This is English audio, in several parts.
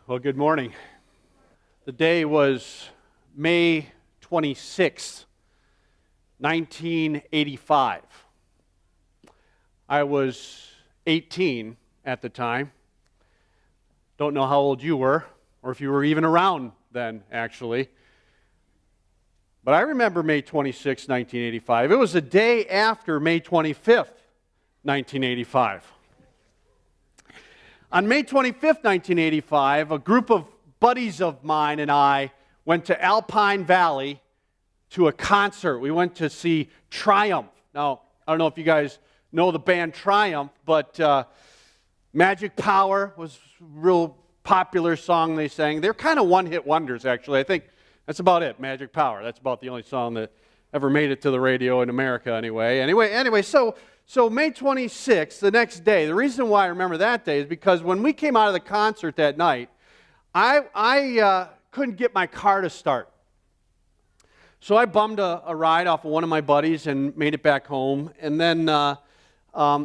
Well, good morning. The day was May 26th, 1985. I was 18 at the time. Don't know how old you were, or if you were even around then, actually. But I remember May 26, 1985. It was the day after May 25th, 1985. On May 25th, 1985, a group of buddies of mine and I went to Alpine Valley to a concert. We went to see Triumph. Now, I don't know if you guys know the band Triumph, but Magic Power was a real popular song they sang. They're kind of one-hit wonders, actually. I think that's about it, Magic Power. That's about the only song that ever made it to the radio in America anyway. Anyway, so May 26th, the next day, the reason why I remember that day is because when we came out of the concert that night, I couldn't get my car to start. So I bummed a ride off of one of my buddies and made it back home. And then the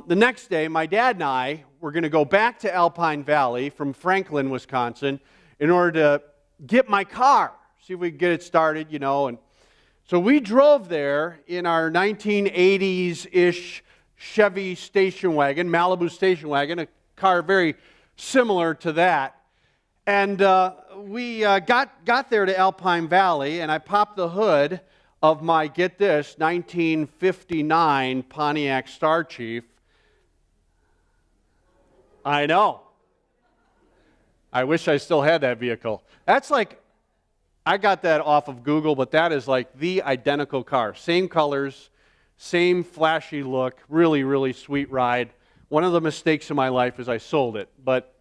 next day, my dad and I were going to go back to Alpine Valley from Franklin, Wisconsin, in order to get my car, see if we could get it started, And so we drove there in our 1980s-ish Chevy station wagon, Malibu station wagon, a car very similar to that. And we got there to Alpine Valley, and I popped the hood of my, get this, 1959 Pontiac Star Chief. I know. I wish I still had that vehicle. That's like, I got that off of Google, but that is like the identical car. Same colors, same flashy look, really, really sweet ride. One of the mistakes in my life is I sold it. But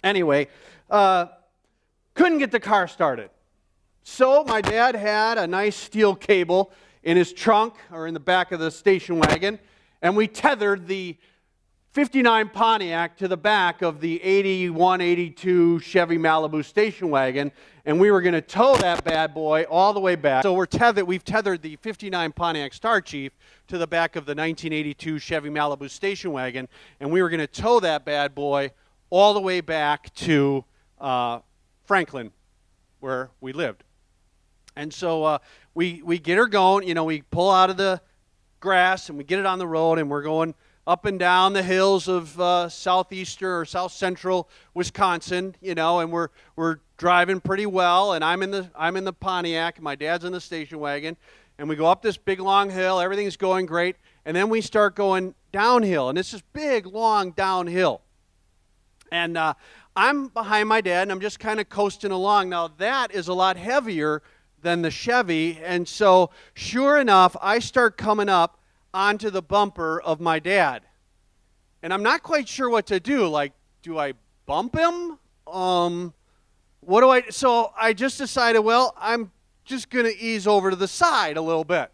anyway, couldn't get the car started. So my dad had a nice steel cable in his trunk or in the back of the station wagon, and we tethered the 59 Pontiac to the back of the 81, 82 Chevy Malibu station wagon, and we were going to tow that bad boy all the way back. So we've tethered the 59 Pontiac Star Chief to the back of the 1982 Chevy Malibu station wagon, and we were going to tow that bad boy all the way back to Franklin, where we lived. And so we get her going, we pull out of the grass and we get it on the road, and we're going up and down the hills of southeastern or south central Wisconsin, and we're driving pretty well, and I'm in the Pontiac, and my dad's in the station wagon, and we go up this big long hill, everything's going great, and then we start going downhill, and it's this big long downhill. And I'm behind my dad, and I'm just kind of coasting along. Now, that is a lot heavier than the Chevy, and so sure enough, I start coming up onto the bumper of my dad. And I'm not quite sure what to do. Like, do I bump him? What do I... So I just decided, well, I'm just going to ease over to the side a little bit.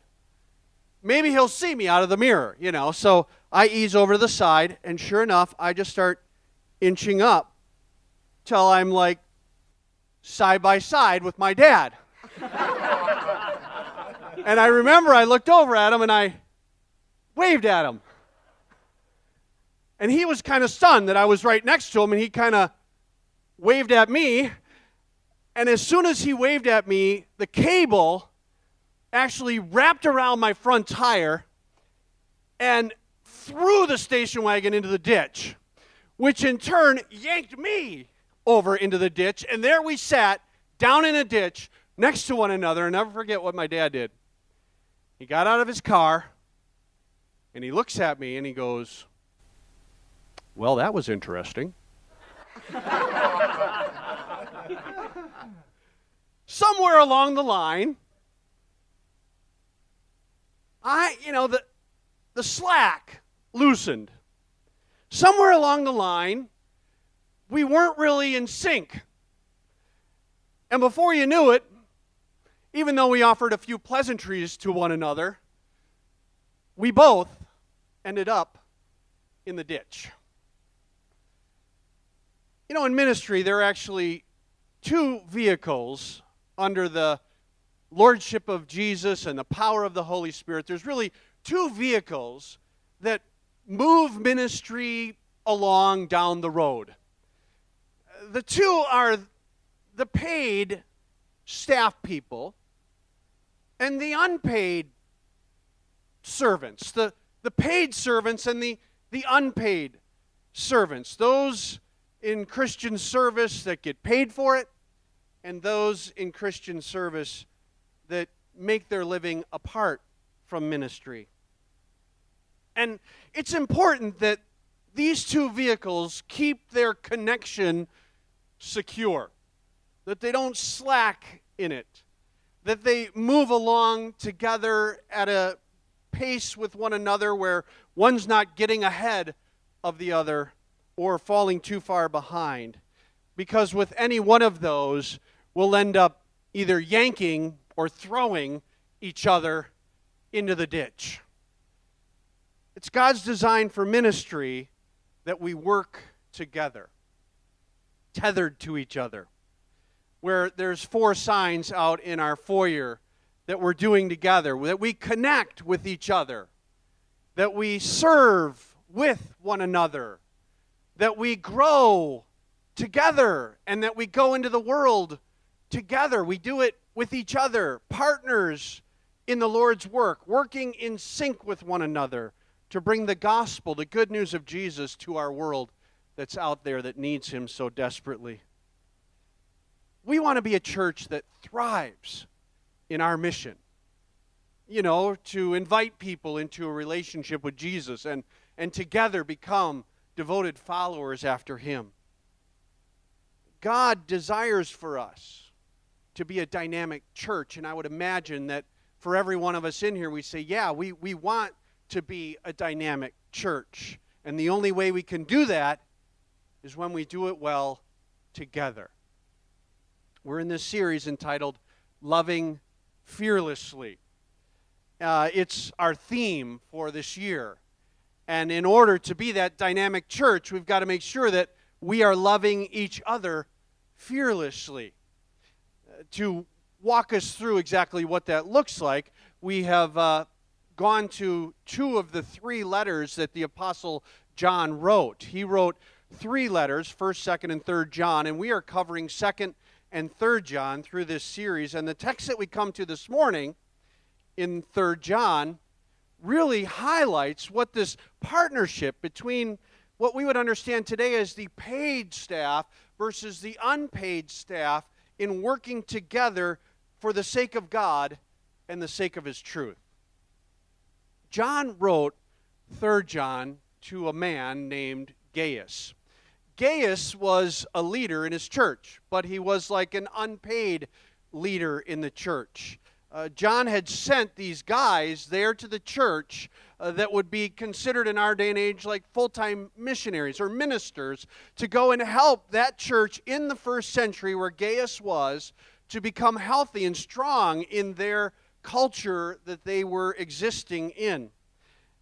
Maybe he'll see me out of the mirror, So I ease over to the side, and sure enough, I just start inching up till I'm like side by side with my dad. And I remember I looked over at him and I waved at him. And he was kind of stunned that I was right next to him, and he kind of waved at me. And as soon as he waved at me, the cable actually wrapped around my front tire and threw the station wagon into the ditch, which in turn yanked me over into the ditch. And there we sat down in a ditch next to one another. And never forget what my dad did. He got out of his car, and he looks at me and he goes, "Well, that was interesting." Somewhere along the line, the slack loosened. Somewhere along the line, we weren't really in sync. And before you knew it, even though we offered a few pleasantries to one another, we both ended up in the ditch. In ministry, there are actually two vehicles under the lordship of Jesus and the power of the Holy Spirit. There's really two vehicles that move ministry along down the road. The two are the paid staff people and the unpaid servants. The paid servants and the unpaid servants. Those in Christian service that get paid for it, and those in Christian service that make their living apart from ministry. And it's important that these two vehicles keep their connection secure, that they don't slack in it, that they move along together at a pace with one another where one's not getting ahead of the other or falling too far behind. Because with any one of those, we'll end up either yanking or throwing each other into the ditch. It's God's design for ministry that we work together, tethered to each other, where there's 4 signs out in our foyer that we're doing together, that we connect with each other, that we serve with one another, that we grow together, and that we go into the world together. We do it with each other, partners in the Lord's work, working in sync with one another to bring the gospel, the good news of Jesus, to our world that's out there that needs him so desperately. We want to be a church that thrives in our mission, to invite people into a relationship with Jesus and together become devoted followers after him. God desires for us to be a dynamic church, and I would imagine that for every one of us in here, we say, yeah, we want to be a dynamic church. And the only way we can do that is when we do it well together. We're in this series entitled Loving Fearlessly. It's our theme for this year. And in order to be that dynamic church, we've got to make sure that we are loving each other fearlessly. To walk us through exactly what that looks like, we have gone to 2 of the 3 letters that the Apostle John wrote. He wrote 3 letters, 1st, 2nd, and 3rd John, and we are covering 2nd and 3rd John through this series. And the text that we come to this morning in 3rd John really highlights what this partnership between what we would understand today as the paid staff versus the unpaid staff in working together for the sake of God and the sake of his truth. John wrote 3rd John to a man named Gaius. Gaius was a leader in his church, but he was like an unpaid leader in the church. John had sent these guys there to the church that would be considered in our day and age like full-time missionaries or ministers to go and help that church in the 1st century where Gaius was to become healthy and strong in their culture that they were existing in.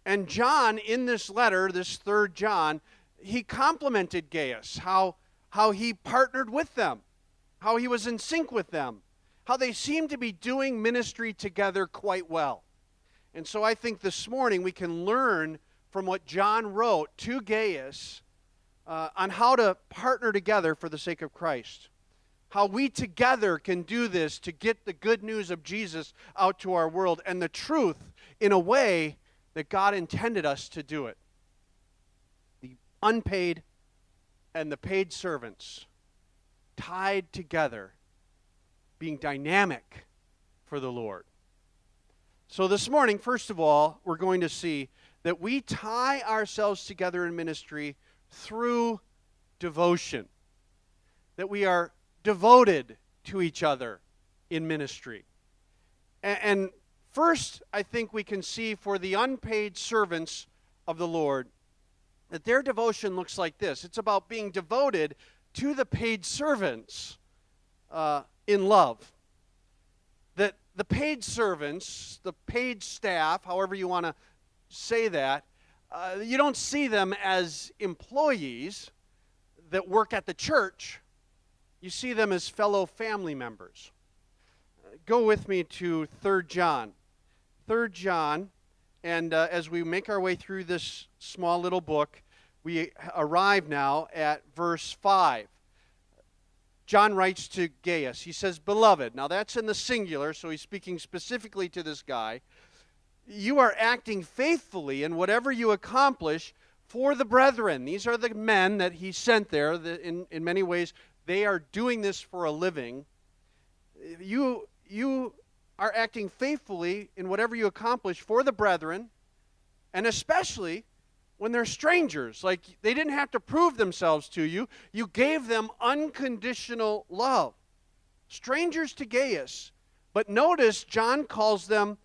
And John, in this letter, this 3rd John, he complimented Gaius, how he partnered with them, how he was in sync with them, how they seemed to be doing ministry together quite well. And so I think this morning we can learn from what John wrote to Gaius on how to partner together for the sake of Christ. How we together can do this to get the good news of Jesus out to our world and the truth in a way that God intended us to do it. The unpaid and the paid servants tied together, being dynamic for the Lord. So this morning, first of all, we're going to see that we tie ourselves together in ministry through devotion. That we are devoted to each other in ministry. And first, I think we can see for the unpaid servants of the Lord that their devotion looks like this. It's about being devoted to the paid servants in love. That the paid servants, the paid staff, however you want to say that, you don't see them as employees that work at the church. You see them as fellow family members. Go with me to 3rd John. 3rd John, and as we make our way through this small little book, we arrive now at verse 5. John writes to Gaius. He says, "Beloved." Now that's in the singular, so he's speaking specifically to this guy. "You are acting faithfully in whatever you accomplish for the brethren." These are the men that he sent there. In many ways, they are doing this for a living. You are acting faithfully in whatever you accomplish for the brethren, and especially when they're strangers. Like, they didn't have to prove themselves to you. You gave them unconditional love. Strangers to Gaius. But notice John calls them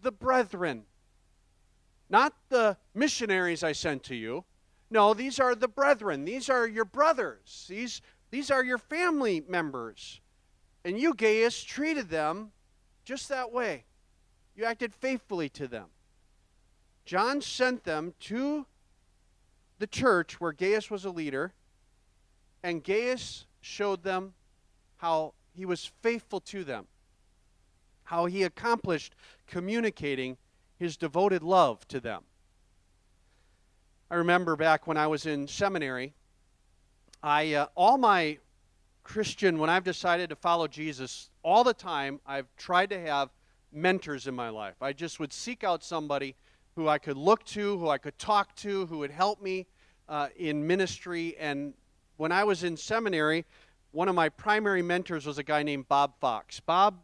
the brethren. Not the missionaries I sent to you. No, these are the brethren. These are your brothers. These are your family members. And you, Gaius, treated them just that way. You acted faithfully to them. John sent them to the church where Gaius was a leader, and Gaius showed them how he was faithful to them, how he accomplished communicating his devoted love to them. I remember back when I was in seminary, all my Christian, when I've decided to follow Jesus, all the time I've tried to have mentors in my life. I just would seek out somebody who I could look to, who I could talk to, who would help me in ministry. And when I was in seminary, one of my primary mentors was a guy named Bob Fox. Bob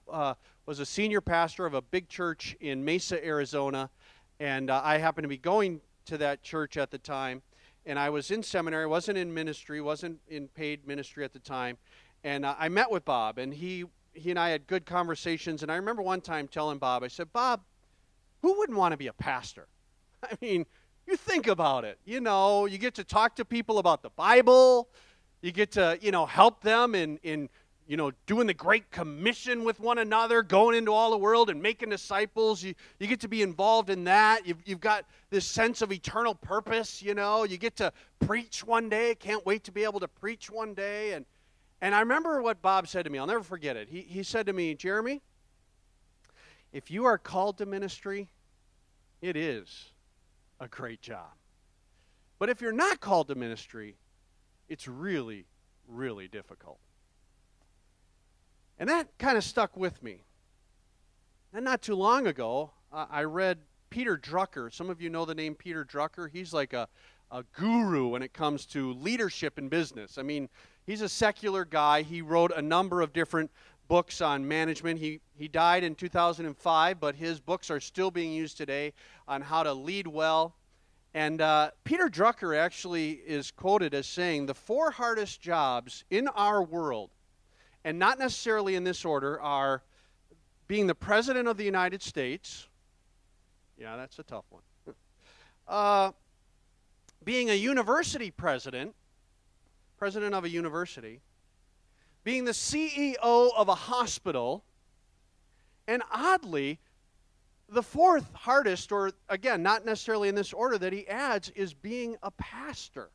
was a senior pastor of a big church in Mesa, Arizona, and I happened to be going to that church at the time. And I was in seminary, wasn't in ministry, wasn't in paid ministry at the time. And I met with Bob, and he and I had good conversations. And I remember one time telling Bob, I said, "Bob, who wouldn't want to be a pastor? I mean, you think about it. You know, you get to talk to people about the Bible. You get to, help them in doing the Great Commission with one another, going into all the world and making disciples. You get to be involved in that. You've got this sense of eternal purpose, You get to preach one day. Can't wait to be able to preach one day." And I remember what Bob said to me. I'll never forget it. He said to me, "Jeremy, if you are called to ministry, it is a great job. But if you're not called to ministry, it's really, really difficult." And that kind of stuck with me. And not too long ago, I read Peter Drucker. Some of you know the name Peter Drucker. He's like a guru when it comes to leadership in business. I mean, he's a secular guy. He wrote a number of different books on management. He died in 2005, but his books are still being used today on how to lead well. And Peter Drucker actually is quoted as saying, "The 4 hardest jobs in our world, and not necessarily in this order, are being the President of the United States." Yeah, that's a tough one. Being a university president of a university, being the CEO of a hospital, and oddly, the 4th hardest, or again, not necessarily in this order that he adds, is being a pastor.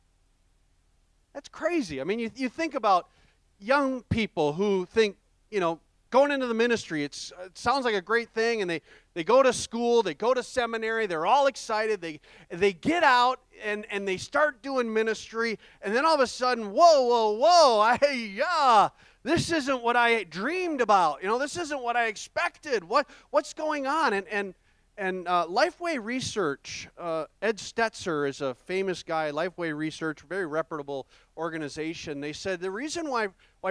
That's crazy. I mean, you think about young people who think, going into the ministry, it sounds like a great thing, and they go to school, they go to seminary, they're all excited, they get out, and they start doing ministry, and then all of a sudden, whoa, this isn't what I dreamed about. This isn't what I expected. What's going on? And Lifeway Research, Ed Stetzer is a famous guy. Lifeway Research, very reputable organization. They said the reason why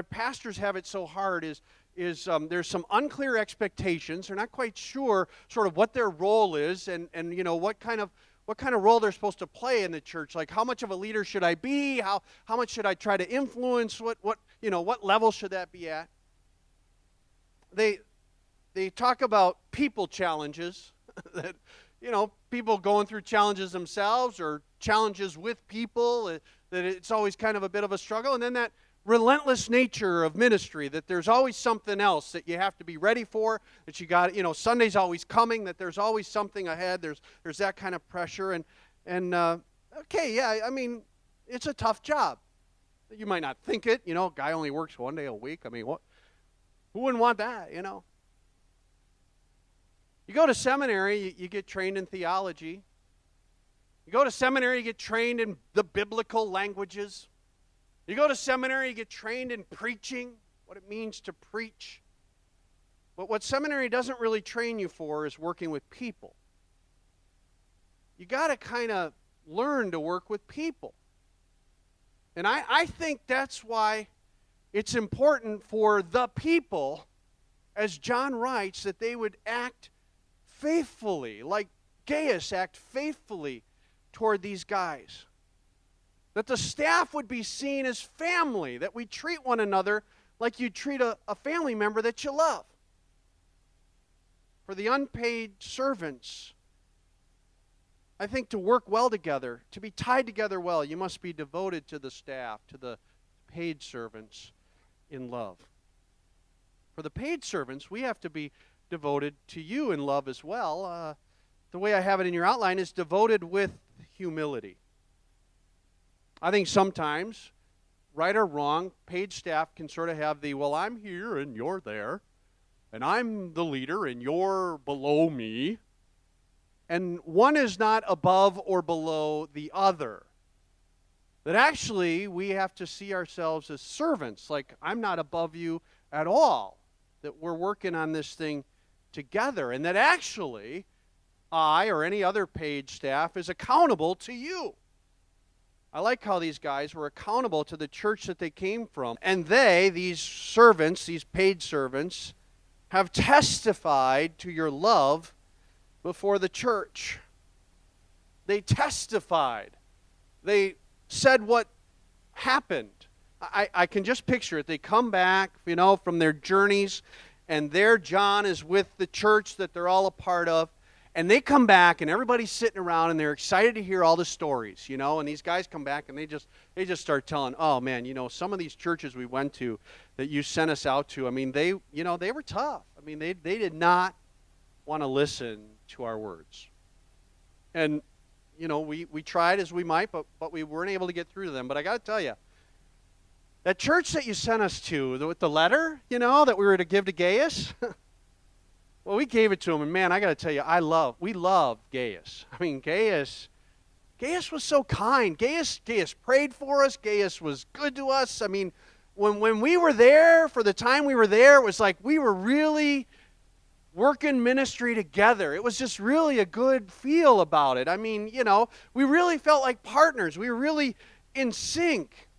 pastors have it so hard is there's some unclear expectations. They're not quite sure sort of what their role is, and what kind of role they're supposed to play in the church. Like, how much of a leader should I be? How much should I try to influence? What level should that be at? They talk about people challenges that people going through challenges themselves or challenges with people, that it's always kind of a bit of a struggle. And then that relentless nature of ministry, that there's always something else that you have to be ready for, that you got, Sunday's always coming, that there's always something ahead. There's that kind of pressure. Okay, yeah, I mean, it's a tough job. You might not think it, guy only works one day a week. I mean, who wouldn't want that, You go to seminary, you get trained in theology. You go to seminary, you get trained in the biblical languages. You go to seminary, you get trained in preaching, what it means to preach. But what seminary doesn't really train you for is working with people. You got to kind of learn to work with people. And I think that's why it's important for the people, as John writes, that they would act faithfully, like Gaius act faithfully toward these guys. That the staff would be seen as family, that we treat one another like you treat a family member that you love. For the unpaid servants, I think to work well together, to be tied together well, you must be devoted to the staff, to the paid servants in love. For the paid servants, we have to be devoted to you in love as well. The way I have it in your outline is devoted with humility. I think sometimes, right or wrong, paid staff can sort of have the, well, I'm here and you're there, and I'm the leader and you're below me. And one is not above or below the other. That actually we have to see ourselves as servants, like I'm not above you at all. That we're working on this thing together. And that actually I or any other paid staff is accountable to you. I like how these guys were accountable to the church that they came from. And they, these servants, these paid servants, have testified to your love before the church. They testified. They said what happened. I can just picture it. They come back, from their journeys, and there John is with the church that they're all a part of. And they come back, and everybody's sitting around, and they're excited to hear all the stories, and these guys come back, and they just start telling, oh, man, some of these churches we went to that you sent us out to, they were tough. They did not want to listen to our words. And, we tried as we might, but we weren't able to get through to them. But I got to tell you, that church that you sent us to, with the letter, that we were to give to Gaius, well, we gave it to him, and man, I got to tell you, we love Gaius. Gaius was so kind. Gaius prayed for us. Gaius was good to us. When we were there, for the time we were there, it was like we were really working ministry together. It was just really a good feel about it. We really felt like partners. We were really in sync.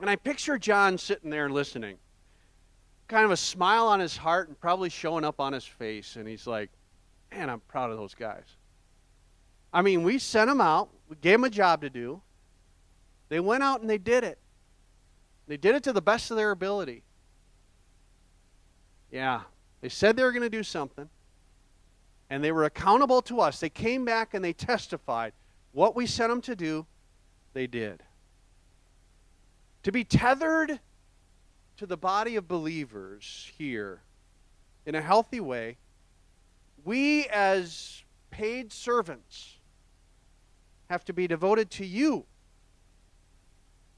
And I picture John sitting there listening, kind of a smile on his heart and probably showing up on his face. And he's like, man, I'm proud of those guys. We sent them out. We gave them a job to do. They went out and they did it. They did it to the best of their ability. Yeah, they said they were going to do something. And they were accountable to us. They came back and they testified. What we sent them to do, they did. To be tethered to the body of believers here in a healthy way, we as paid servants have to be devoted to you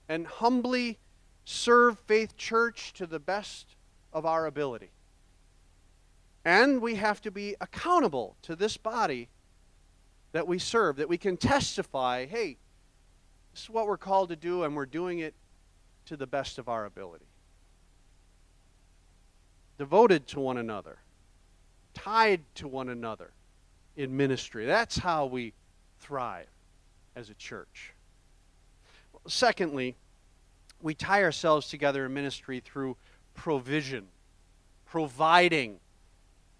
and humbly serve Faith Church to the best of our ability. And we have to be accountable to this body that we serve, that we can testify, hey, this is what we're called to do, and we're doing it to the best of our ability. Devoted to one another, tied to one another in ministry. That's how we thrive as a church. Secondly, we tie ourselves together in ministry through provision, providing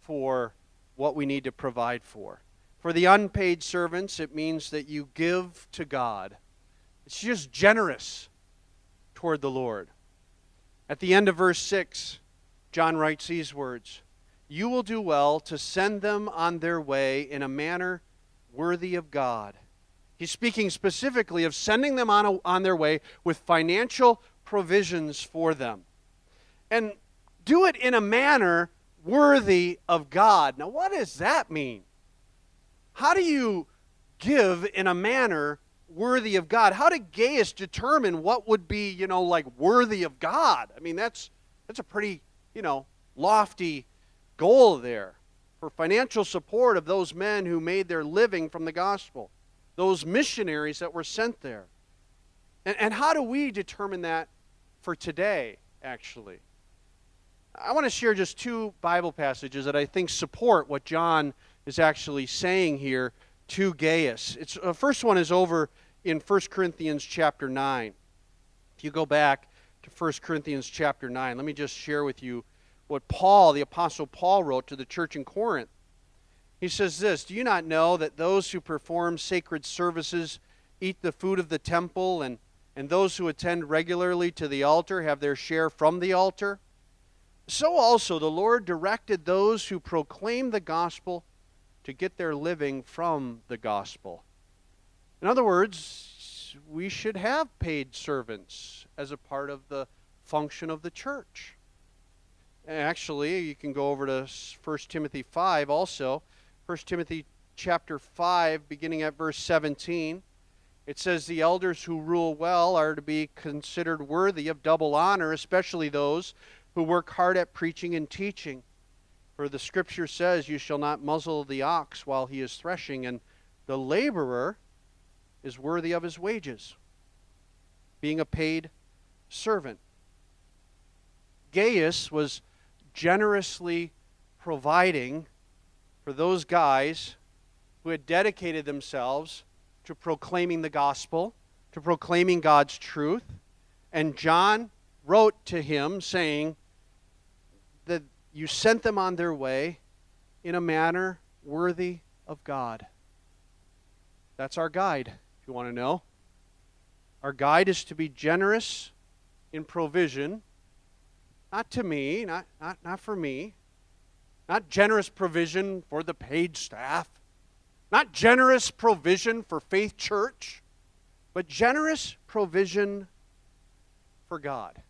for what we need to provide for. For the unpaid servants, it means that you give to God. It's just generous toward the Lord. At the end of verse 6, John writes these words, "You will do well to send them on their way in a manner worthy of God." He's speaking specifically of sending them on their way with financial provisions for them. And do it in a manner worthy of God. Now, what does that mean? How do you give in a manner worthy of God? How did Gaius determine what would be, worthy of God? That's a pretty, lofty goal there for financial support of those men who made their living from the gospel, those missionaries that were sent there. And how do we determine that for today, actually? I want to share just two Bible passages that I think support what John is actually saying here to Gaius. The first one is over in 1 Corinthians chapter 9. If you go back to 1 Corinthians chapter 9, let me just share with you what Paul, the Apostle Paul, wrote to the church in Corinth. He says this, "Do you not know that those who perform sacred services eat the food of the temple, and those who attend regularly to the altar have their share from the altar? So also the Lord directed those who proclaim the gospel to get their living from the gospel." In other words, we should have paid servants as a part of the function of the church. Actually, you can go over to 1 Timothy 5 also. 1 Timothy chapter 5, beginning at verse 17. It says, "The elders who rule well are to be considered worthy of double honor, especially those who work hard at preaching and teaching. For the Scripture says, 'You shall not muzzle the ox while he is threshing,' and the laborer is worthy of his wages," being a paid servant. Gaius was generously providing for those guys who had dedicated themselves to proclaiming the gospel, to proclaiming God's truth. And John wrote to him saying that you sent them on their way in a manner worthy of God. That's our guide, if you want to know. Our guide is to be generous in provision, not to me, not for me, not generous provision for the paid staff, not generous provision for Faith Church, but generous provision for God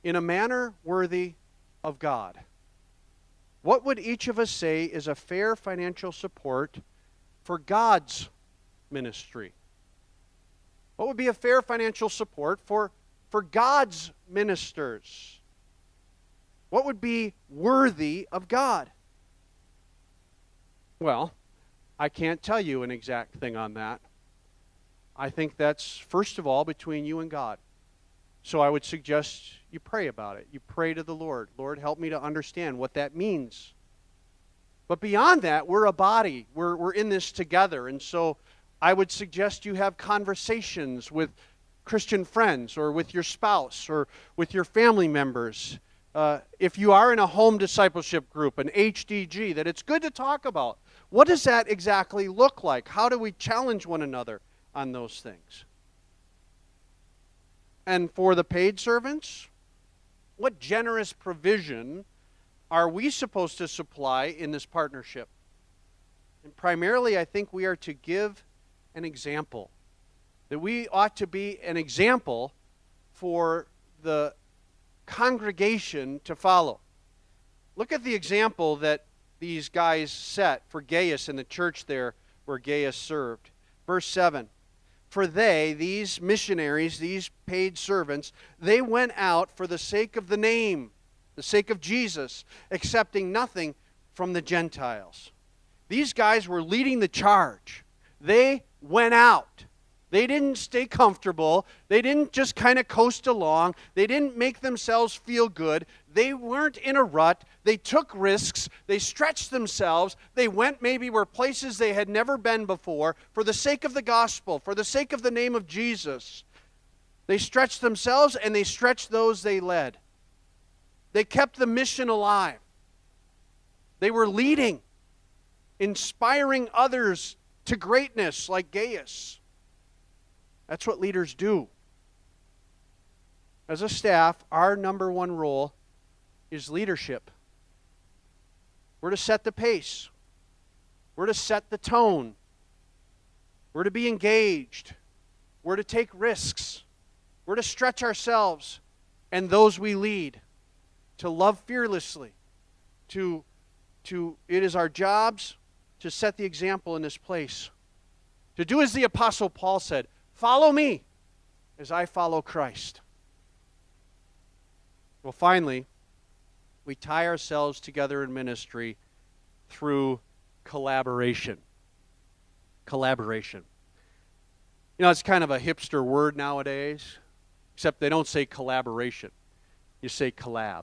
in a manner worthy of God. What would each of us say is a fair financial support for God's ministry? What would be a fair financial support for God's ministers? What would be worthy of God? Well, I can't tell you an exact thing on that. I think that's, first of all, between you and God. So I would suggest you pray about it. You pray to the Lord. Lord, help me to understand what that means. But beyond that, we're a body. We're in this together. And so I would suggest you have conversations with Christian friends or with your spouse or with your family members. If you are in a home discipleship group, an HDG, that it's good to talk about. What does that exactly look like? How do we challenge one another on those things? And for the paid servants, what generous provision are we supposed to supply in this partnership? And primarily, I think we are to give an example. That we ought to be an example for the congregation to follow. Look at the example that these guys set for Gaius in the church there where Gaius served. Verse 7, "For they," these missionaries, these paid servants, "they went out for the sake of the name," the sake of Jesus, "accepting nothing from the Gentiles." These guys were leading the charge. They went out. They didn't stay comfortable. They didn't just kind of coast along. They didn't make themselves feel good. They weren't in a rut. They took risks. They stretched themselves. They went maybe where places they had never been before for the sake of the gospel, for the sake of the name of Jesus. They stretched themselves and they stretched those they led. They kept the mission alive. They were leading, inspiring others to greatness like Gaius. That's what leaders do. As a staff, our number one role is leadership. We're to set the pace. We're to set the tone. We're to be engaged. We're to take risks. We're to stretch ourselves and those we lead, to love fearlessly. It is our jobs to set the example in this place. To do as the Apostle Paul said, "Follow me as I follow Christ." Well, finally, we tie ourselves together in ministry through collaboration. Collaboration. You know, it's kind of a hipster word nowadays, except they don't say collaboration. You say collab.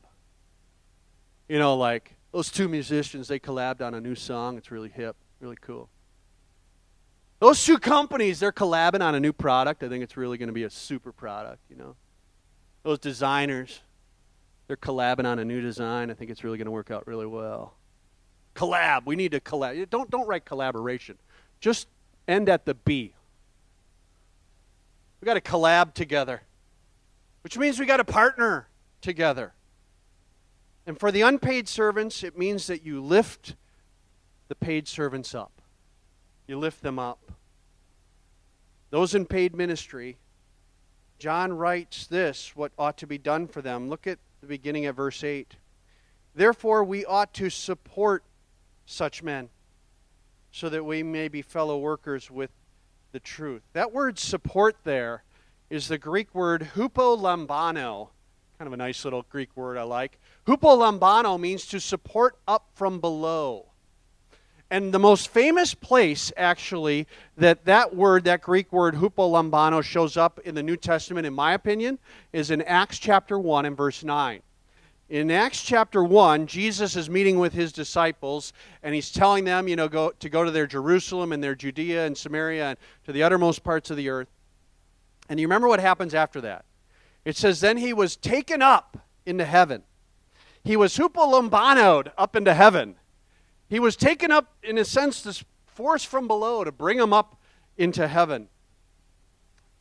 You know, like those two musicians, they collabed on a new song. It's really hip, really cool. Those two companies, they're collabing on a new product. I think it's really going to be a super product, you know. Those designers, they're collabing on a new design. I think it's really going to work out really well. Collab. We need to collab. Don't write collaboration. Just end at the B. We got to collab together, which means we got to partner together. And for the unpaid servants, it means that you lift the paid servants up. You lift them up. Those in paid ministry, John writes this, what ought to be done for them. Look at the beginning of verse 8. Therefore, we ought to support such men, so that we may be fellow workers with the truth. That word support there is the Greek word hupolambano. Kind of a nice little Greek word I like. Hupolambano means to support up from below. And the most famous place, actually, that word, that Greek word, hupolambano, shows up in the New Testament, in my opinion, is in Acts chapter 1 and verse 9. In Acts chapter 1, Jesus is meeting with his disciples, and he's telling them, you know, go to their Jerusalem and their Judea and Samaria and to the uttermost parts of the earth. And you remember what happens after that? It says, then he was taken up into heaven. He was hupolambanoed up into heaven. He was taken up, in a sense, this force from below to bring him up into heaven.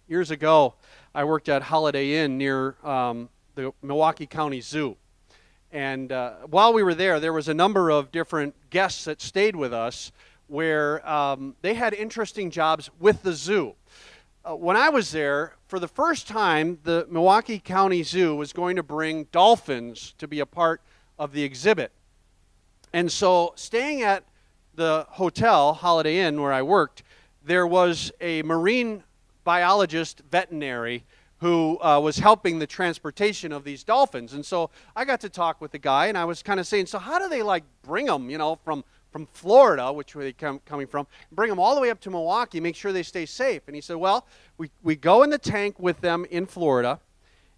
Years ago, I worked at Holiday Inn near the Milwaukee County Zoo. And while we were there was a number of different guests that stayed with us where they had interesting jobs with the zoo. When I was there, for the first time, the Milwaukee County Zoo was going to bring dolphins to be a part of the exhibit. And so, staying at the hotel, Holiday Inn, where I worked, there was a marine biologist veterinary who was helping the transportation of these dolphins. And so I got to talk with the guy, and I was kind of saying, so how do they bring them, you know, from Florida, which were they coming from, bring them all the way up to Milwaukee, make sure they stay safe? And he said, well, we go in the tank with them in Florida,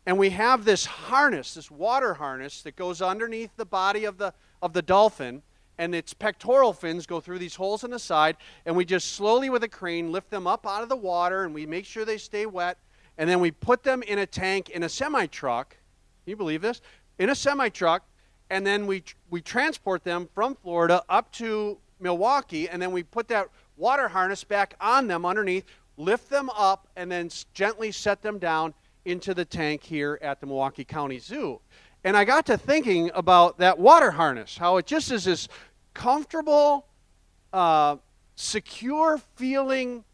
and we have this harness, this water harness that goes underneath the body of the dolphin, and its pectoral fins go through these holes in the side, and we just slowly with a crane lift them up out of the water, and we make sure they stay wet. And then we put them in a tank in a semi-truck. Can you believe this? In a semi-truck, and then we transport them from Florida up to Milwaukee, and then we put that water harness back on them underneath, lift them up, and then gently set them down into the tank here at the Milwaukee County Zoo. And I got to thinking about that water harness, how it just is this comfortable, secure feeling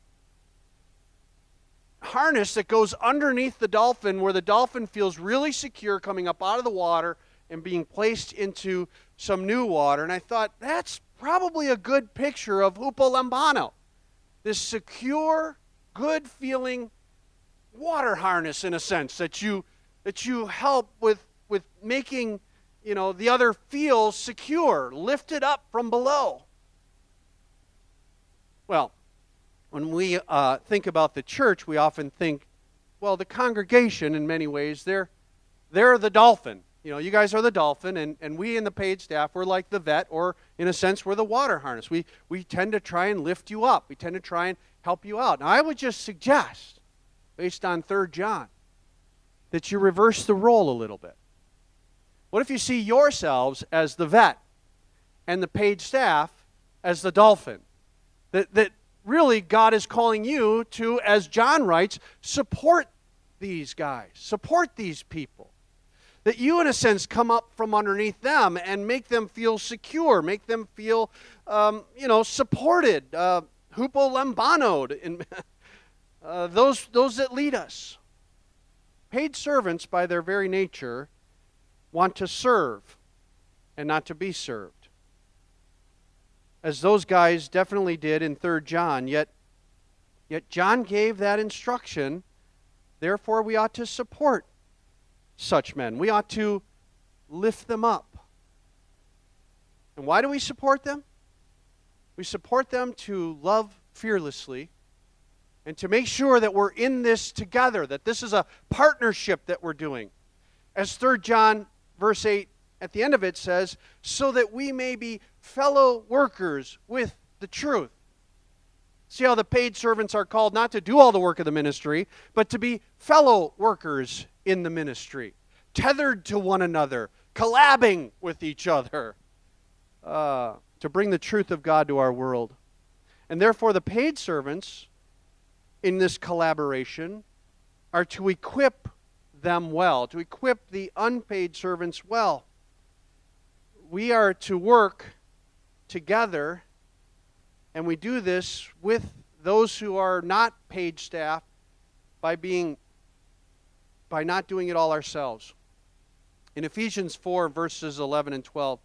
harness that goes underneath the dolphin, where the dolphin feels really secure coming up out of the water and being placed into some new water. And I thought, that's probably a good picture of hupolambano, this secure, good feeling water harness, in a sense, that you help with making, you know, the other feel secure, lifted up from below. Well, when we think about the church, we often think, well, the congregation, in many ways, they're the dolphin. You know, you guys are the dolphin, and we in the paid staff, we're like the vet, or in a sense, we're the water harness. We tend to try and lift you up. We tend to try and help you out. Now, I would just suggest, based on 3 John, that you reverse the role a little bit. What if you see yourselves as the vet and the paid staff as the dolphin? That really, God is calling you to, as John writes, support these guys, support these people. That you, in a sense, come up from underneath them and make them feel secure, make them feel, supported, hupolambanoed, and those that lead us. Paid servants, by their very nature, want to serve and not to be served, as those guys definitely did in 3 John. Yet John gave that instruction. Therefore, we ought to support such men. We ought to lift them up. And why do we support them? We support them to love fearlessly, and to make sure that we're in this together, that this is a partnership that we're doing. As 3 John verse 8 at the end of it says, so that we may be fellow workers with the truth. See how the paid servants are called not to do all the work of the ministry, but to be fellow workers in the ministry, tethered to one another, collabing with each other, to bring the truth of God to our world. And therefore the paid servants in this collaboration are to equip them well, to equip the unpaid servants well. We are to work together, and we do this with those who are not paid staff by not doing it all ourselves. In Ephesians 4, verses 11 and 12,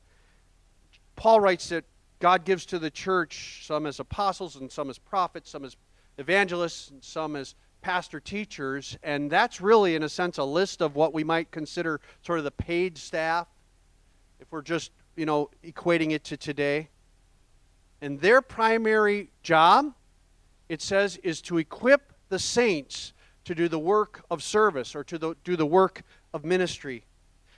Paul writes that God gives to the church some as apostles and some as prophets, some as evangelists, and some as pastor teachers, and that's really, in a sense, a list of what we might consider sort of the paid staff, if we're just, equating it to today. And their primary job, it says, is to equip the saints to do the work of service or to do the work of ministry.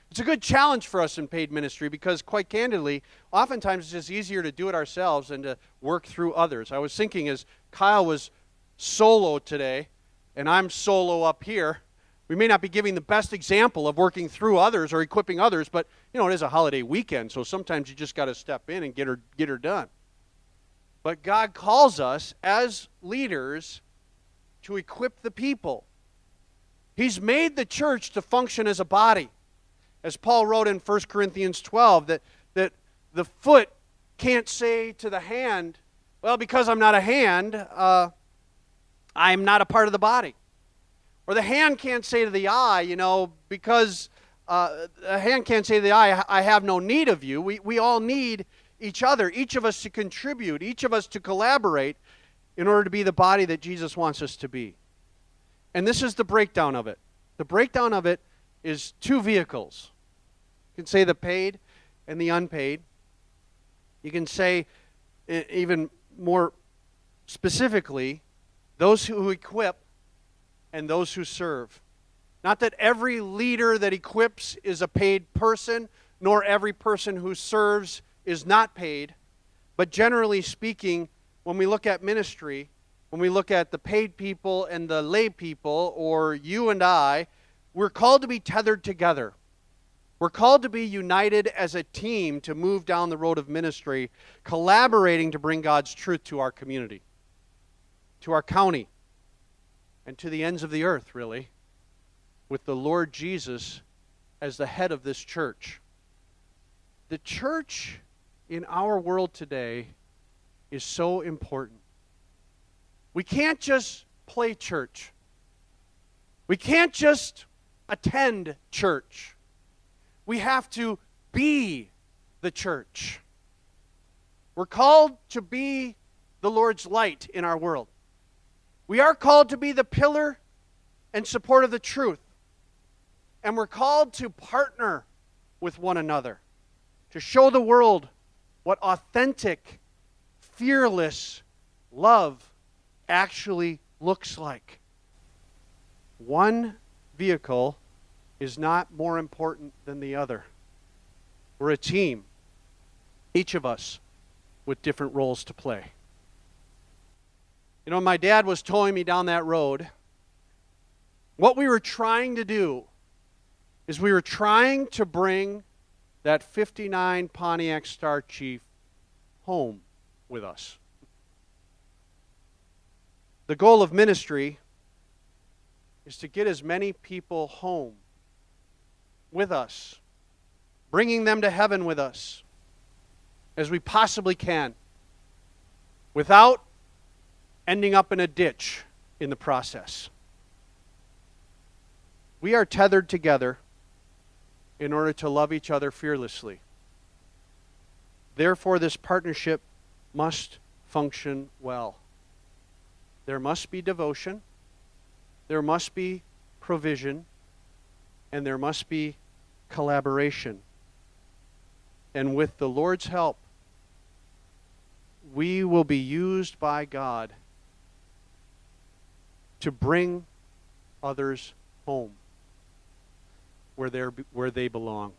It's a good challenge for us in paid ministry because, quite candidly, oftentimes it's just easier to do it ourselves than to work through others. I was thinking as Kyle was solo today, and I'm solo up here, we may not be giving the best example of working through others or equipping others, but, it is a holiday weekend, so sometimes you just got to step in and get her done. But God calls us as leaders to equip the people. He's made the church to function as a body. As Paul wrote in 1 Corinthians 12, that the foot can't say to the hand, well, because I'm not a hand, I'm not a part of the body. Or the hand can't say to the eye, because the hand can't say to the eye, I have no need of you. We all need each other, each of us to contribute, each of us to collaborate in order to be the body that Jesus wants us to be. And this is the breakdown of it. The breakdown of it is two vehicles. You can say the paid and the unpaid. You can say, even more specifically, those who equip and those who serve. Not that every leader that equips is a paid person, nor every person who serves is not paid. But generally speaking, when we look at ministry, when we look at the paid people and the lay people, or you and I, we're called to be tethered together. We're called to be united as a team to move down the road of ministry, collaborating to bring God's truth to our community, to our county, and to the ends of the earth, really, with the Lord Jesus as the head of this church. The church in our world today is so important. We can't just play church. We can't just attend church. We have to be the church. We're called to be the Lord's light in our world. We are called to be the pillar and support of the truth. And we're called to partner with one another to show the world what authentic, fearless love actually looks like. One vehicle is not more important than the other. We're a team, each of us with different roles to play. My dad was towing me down that road. What we were trying to do is we were trying to bring that 59 Pontiac Star Chief home with us. The goal of ministry is to get as many people home with us, bringing them to heaven with us as we possibly can, without ending up in a ditch in the process. We are tethered together in order to love each other fearlessly. Therefore, this partnership must function well. There must be devotion, there must be provision, and there must be collaboration. And with the Lord's help, we will be used by God to bring others home where they belong.